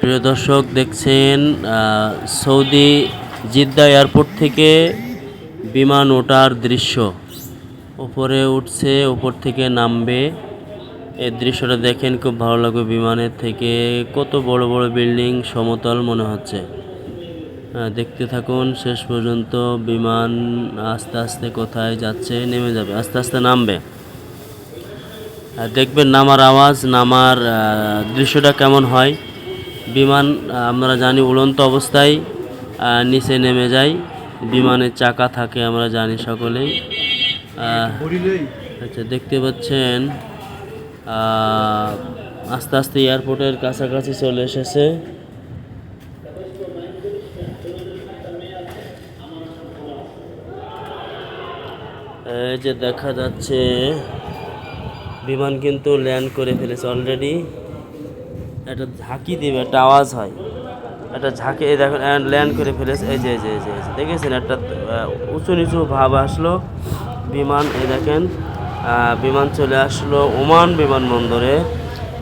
প্রিয় দর্শক দেখছেন সৌদি জিদ্দা এয়ারপোর্ট থেকে বিমান ওঠার দৃশ্য। উপরে উঠছে, উপর থেকে নামবে। এই দৃশ্যটা দেখেন, খুব ভালো লাগবে। বিমানের থেকে কত বড় বড় বিল্ডিং, সমতল মনে হচ্ছে। দেখতে থাকুন শেষ পর্যন্ত। বিমান আস্তে আস্তে কোথায় যাচ্ছে, নেমে যাবে, আস্তে আস্তে নামবে। দেখবেন নামার আওয়াজ, নামার দৃশ্যটা কেমন হয়। বিমান আমরা জানি উড়ন্ত অবস্থায় নিচে নেমে যায়। বিমানের চাকা থাকে, আমরা জানি সকলেই। আচ্ছা, দেখতে পাচ্ছেন আস্তে আস্তে এয়ারপোর্টের কাছাকাছি চলে এসেছে। এই যে দেখা যাচ্ছে বিমান কিন্তু ল্যান্ড করে ফেলেছে অলরেডি। একটা ঝাঁকি দেবে, একটা আওয়াজ হয়, একটা ঝাঁকি। এই দেখুন ল্যান্ড করে ফেলেছে। এই যে এই যে এই যে দেখেছেন, একটা উঁচু নিচু ভাব আসলো বিমান। এই দেখেন বিমান চলে আসলো ওমান বিমানবন্দরে।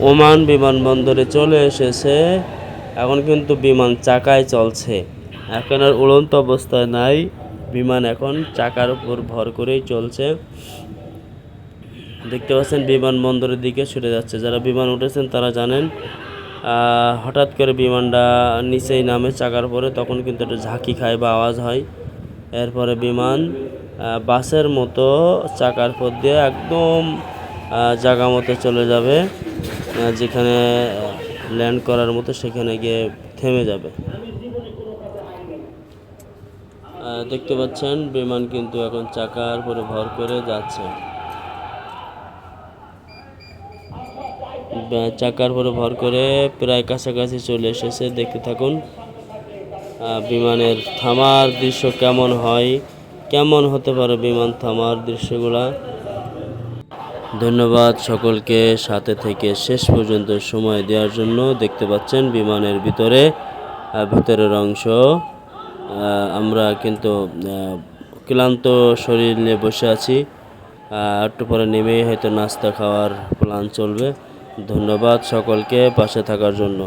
ওমান বিমানবন্দরে চলে এসেছে। এখন কিন্তু বিমান চাকায় চলছে, এখন আর উড়ন্ত অবস্থায় নাই। বিমান এখন চাকার উপর ভর করেই চলছে। দেখতে পাচ্ছেন বিমানবন্দরের দিকে ছুটে যাচ্ছে। যারা বিমান উঠেছেন তারা জানেন, হঠাৎ করে বিমানটা নিচেই নামে চাকার পরে, তখন কিন্তু একটা ঝাঁকি খায় বা আওয়াজ হয়। এরপরে বিমান বাসের মতো চাকার পথ দিয়ে একদম জায়গা মতো চলে যাবে, যেখানে ল্যান্ড করার মতো, সেখানে গিয়ে থেমে যাবে। দেখতে পাচ্ছেন বিমান কিন্তু এখন চাকার পরে ভর করে যাচ্ছে। চাকার পরে ভর করে প্রায় কাছাকাছি চলে এসেছে। দেখতে থাকুন বিমানের থামার দৃশ্য কেমন হয়, কেমন হতে পারে বিমান থামার দৃশ্যগুলা। ধন্যবাদ সকলকে সাথে থেকে শেষ পর্যন্ত সময় দেওয়ার জন্য। দেখতে পাচ্ছেন বিমানের ভিতরের অংশ। আমরা কিন্তু ক্লান্ত শরীর নিয়ে বসে আছি। একটু পরে নেমেই হয়তো নাস্তা খাওয়ার প্ল্যান চলবে। ধন্যবাদ সকলকে পাশে থাকার জন্য।